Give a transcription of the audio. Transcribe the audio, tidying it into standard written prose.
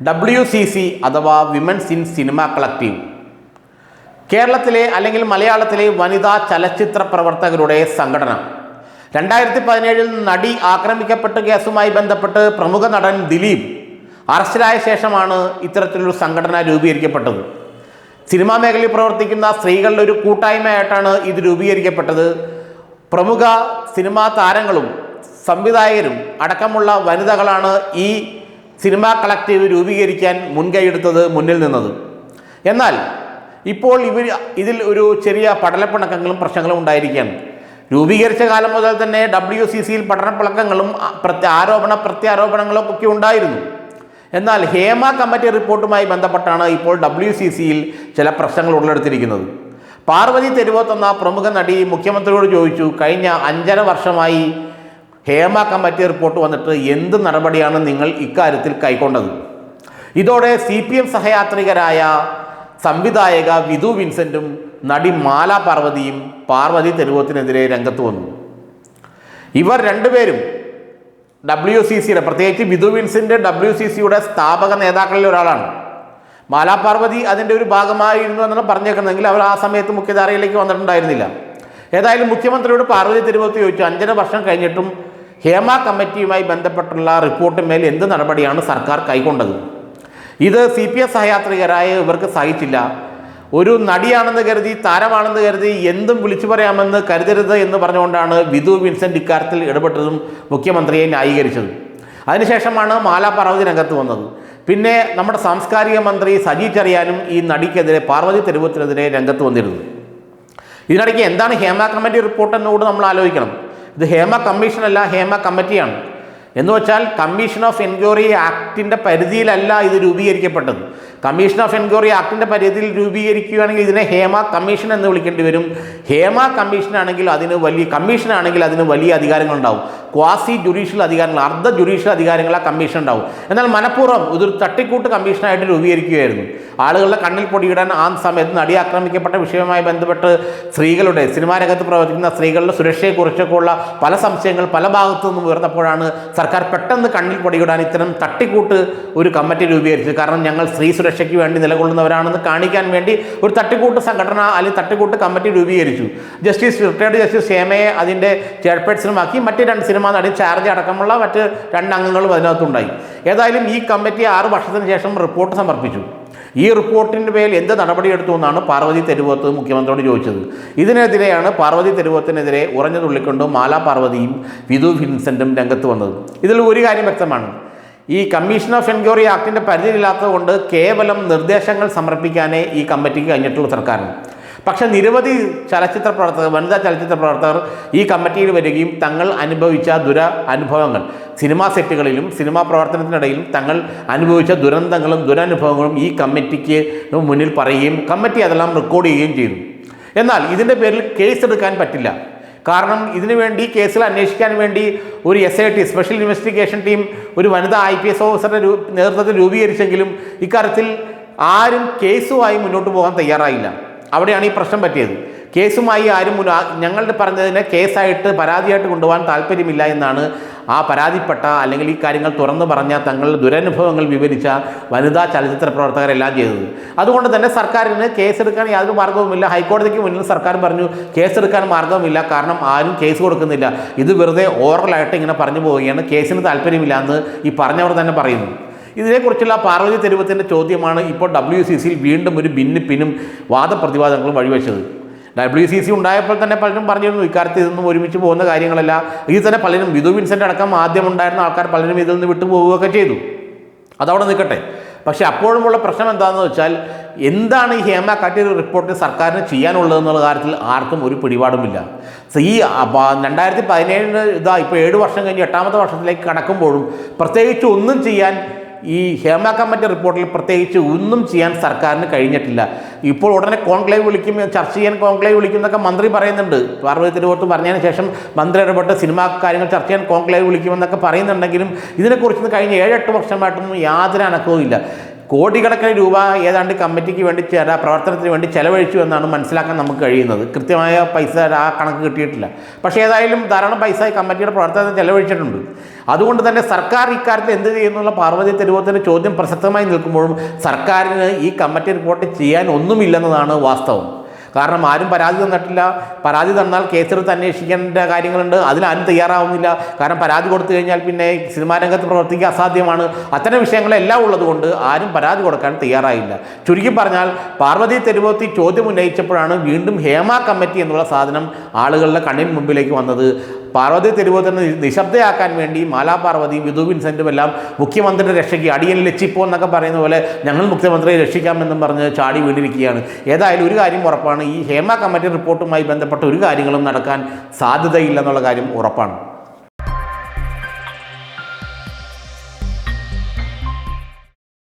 WCC അഥവാ women's in cinema collective കേരളത്തിലെ അല്ലെങ്കിൽ മലയാളത്തിലെ വനിതാ ചലച്ചിത്ര പ്രവർത്തകരുടെ സംഘടന 2017 നടി ആക്രമിക്കപ്പെട്ട കേസുമായി ബന്ധപ്പെട്ട് പ്രമുഖ നടൻ ദിലീപ് അറസ്റ്റിലായ ശേഷമാണ് ഇത്തരത്തിലൊരു സംഘടന രൂപീകരിക്കപ്പെട്ടത്. സിനിമാ മേഖലയിൽ പ്രവർത്തിക്കുന്ന സ്ത്രീകളുടെ ഒരു കൂട്ടായ്മയായിട്ടാണ് ഇത് രൂപീകരിക്കപ്പെട്ടത്. പ്രമുഖ സിനിമാ താരങ്ങളും സംവിധായകരും അടക്കമുള്ള വനിതകളാണ് ഈ സിനിമാ കളക്റ്റീവ് രൂപീകരിക്കാൻ മുൻകൈയെടുത്തത്, മുന്നിൽ നിന്നത്. എന്നാൽ ഇപ്പോൾ ഇതിൽ ഒരു ചെറിയ പടലപ്പിണക്കങ്ങളും പ്രശ്നങ്ങളും ഉണ്ടായിരിക്കുകയാണ്. രൂപീകരിച്ച കാലം മുതൽ തന്നെ WCCയിൽ പഠനപ്പിണക്കങ്ങളും പ്രത്യാരോപണങ്ങളും ഒക്കെ ഉണ്ടായിരുന്നു. എന്നാൽ ഹേമ കമ്മിറ്റി റിപ്പോർട്ടുമായി ബന്ധപ്പെട്ടാണ് ഇപ്പോൾ WCCയിൽ ചില പ്രശ്നങ്ങൾ ഉടലെടുത്തിരിക്കുന്നത്. പാർവതി തെരുവോത്ത് എന്ന പ്രമുഖ നടി മുഖ്യമന്ത്രിയോട് ചോദിച്ചു, കഴിഞ്ഞ 5.5 വർഷമായി ഹേമ കമ്മിറ്റി റിപ്പോർട്ട് വന്നിട്ട് എന്ത് നടപടിയാണ് നിങ്ങൾ ഇക്കാര്യത്തിൽ കൈക്കൊണ്ടത്? ഇതോടെ CPM സഹയാത്രികരായ സംവിധായക വിധു വിൻസെൻറ്റും നടി മാല പാർവതിയും പാർവതി തെരുവോത്തിനെതിരെ രംഗത്ത് വന്നു. ഇവർ രണ്ടുപേരും WCCയുടെ, പ്രത്യേകിച്ച് വിധു വിൻസെൻ്റ് WCCയുടെ സ്ഥാപക നേതാക്കളിൽ ഒരാളാണ്. മാലാ പാർവതി അതിൻ്റെ ഒരു ഭാഗമായിരുന്നു എന്നാണ് പറഞ്ഞേക്കുന്നതെങ്കിൽ അവർ ആ സമയത്ത് മുഖ്യധാരയിലേക്ക് വന്നിട്ടുണ്ടായിരുന്നില്ല. ഏതായാലും മുഖ്യമന്ത്രിയോട് പാർവതി തെരുവോത്ത് ചോദിച്ചു, 5.5 വർഷം കഴിഞ്ഞിട്ടും ഹേമ കമ്മിറ്റിയുമായി ബന്ധപ്പെട്ടുള്ള റിപ്പോർട്ടിന്മേൽ എന്ത് നടപടിയാണ് സർക്കാർ കൈക്കൊണ്ടത്? ഇത് CPM സഹയാത്രികരായ ഇവർക്ക് സഹിച്ചില്ല. ഒരു നടിയാണെന്ന് കരുതി, താരമാണെന്ന് കരുതി എന്തും വിളിച്ചു പറയാമെന്ന് കരുതരുത് എന്ന് പറഞ്ഞുകൊണ്ടാണ് വിധു വിൻസെൻ്റ് ഇക്കാര്യത്തിൽ ഇടപെട്ടതും മുഖ്യമന്ത്രിയെ ന്യായീകരിച്ചത്. അതിനുശേഷമാണ് മാലാ പാർവതി രംഗത്ത് വന്നത്. പിന്നെ നമ്മുടെ സാംസ്കാരിക മന്ത്രി സജി ചെറിയാനും ഈ നടിക്കെതിരെ, പാർവതി തെരുവോത്തിനെതിരെ രംഗത്ത് വന്നിരുന്നു. ഇതിനിടയ്ക്ക് എന്താണ് ഹേമ കമ്മിറ്റി റിപ്പോർട്ട് എന്നോട് നമ്മൾ ആലോചിക്കണം. ഇത് ഹേമ കമ്മീഷനല്ല, ഹേമ കമ്മിറ്റിയാണ്. എന്ന് വെച്ചാൽ കമ്മീഷൻ ഓഫ് എൻക്വയറി ആക്ടിൻ്റെ പരിധിയിലല്ല ഇത് രൂപീകരിക്കപ്പെട്ടത്. കമ്മീഷൻ ഓഫ് എൻക്വയറി ആക്ടിൻ്റെ പരിധിയിൽ രൂപീകരിക്കുകയാണെങ്കിൽ ഇതിനെ ഹേമ കമ്മീഷൻ എന്ന് വിളിക്കേണ്ടി വരും. ഹേമ കമ്മീഷനാണെങ്കിൽ അതിന് വലിയ അധികാരങ്ങളുണ്ടാവും. ക്വാസി ജുഡീഷ്യൽ അധികാരങ്ങൾ, അർദ്ധ ജുഡീഷ്യൽ അധികാരങ്ങൾ ആ കമ്മീഷൻ ഉണ്ടാവും. എന്നാൽ മനഃപൂർവ്വം ഇതൊരു തട്ടിക്കൂട്ട് കമ്മീഷനായിട്ട് രൂപീകരിക്കുകയായിരുന്നു. ആളുകളുടെ കണ്ണിൽ പൊടിയിടാൻ ആ സമയത്ത് നടി ആക്രമിക്കപ്പെട്ട വിഷയവുമായി ബന്ധപ്പെട്ട് സ്ത്രീകളുടെ, സിനിമാ രംഗത്ത് പ്രവർത്തിക്കുന്ന സ്ത്രീകളുടെ സുരക്ഷയെക്കുറിച്ചൊക്കെ ഉള്ള പല സംശയങ്ങൾ പല ഭാഗത്തു നിന്നും ഉയർന്നപ്പോഴാണ് സർക്കാർ പെട്ടെന്ന് കണ്ണിൽ പൊടിയിടാൻ ഇത്തരം തട്ടിക്കൂട്ട് ഒരു കമ്മിറ്റി രൂപീകരിച്ചത്. കാരണം ഞങ്ങൾ സ്ത്രീ സുരക്ഷയ്ക്ക് വേണ്ടി നിലകൊള്ളുന്നവരാണെന്ന് കാണിക്കാൻ വേണ്ടി ഒരു തട്ടിക്കൂട്ട് സംഘടന അല്ലെങ്കിൽ തട്ടിക്കൂട്ട് കമ്മിറ്റി രൂപീകരിച്ചു. റിട്ടയർഡ് ജസ്റ്റിസ് ഹേമയെ അതിൻ്റെ ചെയർപേഴ്സണുമാക്കി മറ്റ് 2 സിനിമാ നടി ചാർജ് അടക്കമുള്ള മറ്റ് 2 അംഗങ്ങളും അതിനകത്തുണ്ടായി. ഏതായാലും ഈ കമ്മിറ്റി 6 വർഷത്തിന് ശേഷം റിപ്പോർട്ട് സമർപ്പിച്ചു. ഈ റിപ്പോർട്ടിൻ്റെ പേരിൽ എന്ത് നടപടിയെടുത്തു എന്നാണ് പാർവതി തെരുവോത്ത് മുഖ്യമന്ത്രിയോട് ചോദിച്ചത്. ഇതിനെതിരെയാണ് പാർവതി തെരുവോത്തിനെതിരെ ഉറഞ്ഞുതുള്ളിക്കൊണ്ട് മാലാ പാർവതിയും വിധു വിൻസെൻറ്റും രംഗത്ത് വന്നത്. ഇതിൽ ഒരു കാര്യം വ്യക്തമാണ്, ഈ കമ്മീഷൻ ഓഫ് എൻക്വയറി ആക്ടിൻ്റെ പരിധിയില്ലാത്തതുകൊണ്ട് കേവലം നിർദ്ദേശങ്ങൾ സമർപ്പിക്കാനേ ഈ കമ്മിറ്റിക്ക് കഴിഞ്ഞിട്ടുള്ള സർക്കാരിന്. പക്ഷേ നിരവധി വനിതാ ചലച്ചിത്ര പ്രവർത്തകർ ഈ കമ്മിറ്റിയിൽ വരികയും തങ്ങൾ അനുഭവിച്ച അനുഭവങ്ങൾ, സിനിമാ സെറ്റുകളിലും സിനിമാ പ്രവർത്തനത്തിനിടയിലും തങ്ങൾ അനുഭവിച്ച ദുരനുഭവങ്ങളും ഈ കമ്മിറ്റിക്ക് മുന്നിൽ പറയുകയും കമ്മിറ്റി അതെല്ലാം റെക്കോർഡ് ചെയ്യുകയും ചെയ്തു. എന്നാൽ ഇതിൻ്റെ പേരിൽ കേസ് എടുക്കാൻ പറ്റില്ല. കാരണം ഇതിനുവേണ്ടി കേസിൽ അന്വേഷിക്കാൻ വേണ്ടി ഒരു SIT, സ്പെഷ്യൽ ഇൻവെസ്റ്റിഗേഷൻ ടീം, ഒരു വനിതാ IPS ഓഫീസറുടെ നേതൃത്വത്തിൽ രൂപീകരിച്ചെങ്കിലും ഇക്കാര്യത്തിൽ ആരും കേസുമായി മുന്നോട്ട് പോകാൻ തയ്യാറായില്ല. അവിടെയാണ് ഈ പ്രശ്നം പറ്റിയത്. കേസുമായി ആരും ഞങ്ങളുടെ പറഞ്ഞതിനെ കേസായിട്ട്, പരാതിയായിട്ട് കൊണ്ടുപോകാൻ താല്പര്യമില്ല എന്നാണ് ആ പരാതിപ്പെട്ട അല്ലെങ്കിൽ ഈ കാര്യങ്ങൾ തുറന്നു പറഞ്ഞ തങ്ങളുടെ ദുരനുഭവങ്ങൾ വിവരിച്ച വനിതാ ചലച്ചിത്ര പ്രവർത്തകരെല്ലാം ചെയ്തത്. അതുകൊണ്ട് തന്നെ സർക്കാരിന് കേസെടുക്കാൻ യാതൊരു മാർഗവുമില്ല. ഹൈക്കോടതിക്ക് മുന്നിൽ സർക്കാർ പറഞ്ഞു കേസെടുക്കാൻ മാർഗവുമില്ല, കാരണം ആരും കേസ് കൊടുക്കുന്നില്ല, ഇത് വെറുതെ ഓറലായിട്ട് ഇങ്ങനെ പറഞ്ഞു പോവുകയാണ്, കേസിന് താല്പര്യമില്ല എന്ന് ഈ പറഞ്ഞവർ തന്നെ പറയുന്നു. ഇതിനെക്കുറിച്ചുള്ള പാർവതി തെരുവത്തിൻ്റെ ചോദ്യമാണ് ഇപ്പോൾ WCCയിൽ വീണ്ടും ഒരു ഭിന്നിപ്പിനും വാദപ്രതിവാദങ്ങളും വഴിവെച്ചത്. WCC ഉണ്ടായപ്പോൾ തന്നെ പലരും പറഞ്ഞിരുന്നു ഇക്കാര്യത്തിൽ ഇതൊന്നും ഒരുമിച്ച് പോകുന്ന കാര്യങ്ങളല്ല. ഇതിൽ തന്നെ പലരും, വിധു വിൻസെൻ്റ് അടക്കം ആദ്യം ഉണ്ടായിരുന്ന ആൾക്കാർ പലരും ഇതിൽ നിന്ന് വിട്ടുപോവുകയൊക്കെ ചെയ്തു. അതവിടെ നിൽക്കട്ടെ. പക്ഷേ അപ്പോഴുമുള്ള പ്രശ്നം എന്താണെന്ന് വെച്ചാൽ, എന്താണ് ഈ ഹേമ കമ്മിറ്റി റിപ്പോർട്ട് സർക്കാരിന് ചെയ്യാനുള്ളതെന്നുള്ള കാര്യത്തിൽ ആർക്കും ഒരു പിടിപാടുമില്ല. ഈ 2017 ഇപ്പോൾ 7 വർഷം കഴിഞ്ഞ് 8ാമത്തെ വർഷത്തിലേക്ക് കടക്കുമ്പോഴും പ്രത്യേകിച്ച് ഒന്നും ചെയ്യാൻ, ഈ ഹേമ കമ്മിറ്റി റിപ്പോർട്ടിൽ പ്രത്യേകിച്ച് ഒന്നും ചെയ്യാൻ സർക്കാരിന് കഴിഞ്ഞിട്ടില്ല. ഇപ്പോൾ ഉടനെ കോൺക്ലേവ് വിളിക്കും, ചർച്ച ചെയ്യാൻ കോൺക്ലേവ് വിളിക്കും എന്നൊക്കെ മന്ത്രി പറയുന്നുണ്ട്. പാർവതി തെരുവോത്ത് പറഞ്ഞതിന് ശേഷം മന്ത്രി ഇടപെട്ട് സിനിമാ കാര്യങ്ങൾ ചർച്ച ചെയ്യാൻ കോൺക്ലേവ് വിളിക്കുമെന്നൊക്കെ പറയുന്നുണ്ടെങ്കിലും ഇതിനെക്കുറിച്ച് കഴിഞ്ഞ 7-8 വർഷമായിട്ടൊന്നും യാതൊരു അനക്കവും ഇല്ല. കോടിക്കണക്കിന് രൂപ ഏതാണ്ട് കമ്മിറ്റിക്ക് വേണ്ടി പ്രവർത്തനത്തിന് വേണ്ടി ചെലവഴിച്ചു എന്നാണ് മനസ്സിലാക്കാൻ നമുക്ക് കഴിയുന്നത്. കൃത്യമായ പൈസ ആ കണക്ക് കിട്ടിയിട്ടില്ല. പക്ഷേ ഏതായാലും ധാരാളം പൈസ ഈ കമ്മിറ്റിയുടെ പ്രവർത്തനത്തിന് ചെലവഴിച്ചിട്ടുണ്ട്. അതുകൊണ്ട് തന്നെ സർക്കാർ ഇക്കാര്യത്തിൽ എന്ത് ചെയ്യുന്നുള്ള പാർവതി തിരുവോത്തിന്റെ ചോദ്യം പ്രസക്തമായി നിൽക്കുമ്പോഴും സർക്കാരിന് ഈ കമ്മിറ്റി റിപ്പോർട്ട് ചെയ്യാൻ ഒന്നുമില്ലെന്നതാണ് വാസ്തവം. കാരണം ആരും പരാതി തന്നിട്ടില്ല. പരാതി തന്നാൽ കേസെടുത്ത് അന്വേഷിക്കേണ്ട കാര്യങ്ങളുണ്ട്. അതിലാരും തയ്യാറാവുന്നില്ല. കാരണം പരാതി കൊടുത്തു കഴിഞ്ഞാൽ പിന്നെ സിനിമാ രംഗത്ത് പ്രവർത്തിക്കുക അസാധ്യമാണ്. അത്തരം വിഷയങ്ങളെല്ലാം ഉള്ളതുകൊണ്ട് ആരും പരാതി കൊടുക്കാൻ തയ്യാറായില്ല. ചുരുക്കി പറഞ്ഞാൽ പാർവതി തിരുവോത്തി ചോദ്യം ഉന്നയിച്ചപ്പോഴാണ് വീണ്ടും ഹേമ കമ്മിറ്റി എന്നുള്ള സാധനം ആളുകളുടെ കണ്ണിന് മുമ്പിലേക്ക് വന്നത്. പാർവതി തിരുവോത്തിനെ നിശബ്ദയാക്കാൻ വേണ്ടി മാലാ പാർവതിയും വിധു വിൻസെൻറ്റും എല്ലാം മുഖ്യമന്ത്രിയുടെ രക്ഷയ്ക്ക് അടിയൻ ലച്ചിപ്പോ എന്നൊക്കെ പറയുന്ന പോലെ ഞങ്ങൾ മുഖ്യമന്ത്രിയെ രക്ഷിക്കാമെന്നും പറഞ്ഞ് ചാടി വീണിരിക്കുകയാണ്. ഏതായാലും ഒരു കാര്യം ഉറപ്പാണ്, ഈ ഹേമ കമ്മിറ്റി റിപ്പോർട്ടുമായി ബന്ധപ്പെട്ട ഒരു കാര്യങ്ങളും നടക്കാൻ സാധ്യതയില്ലെന്നുള്ള കാര്യം ഉറപ്പാണ്.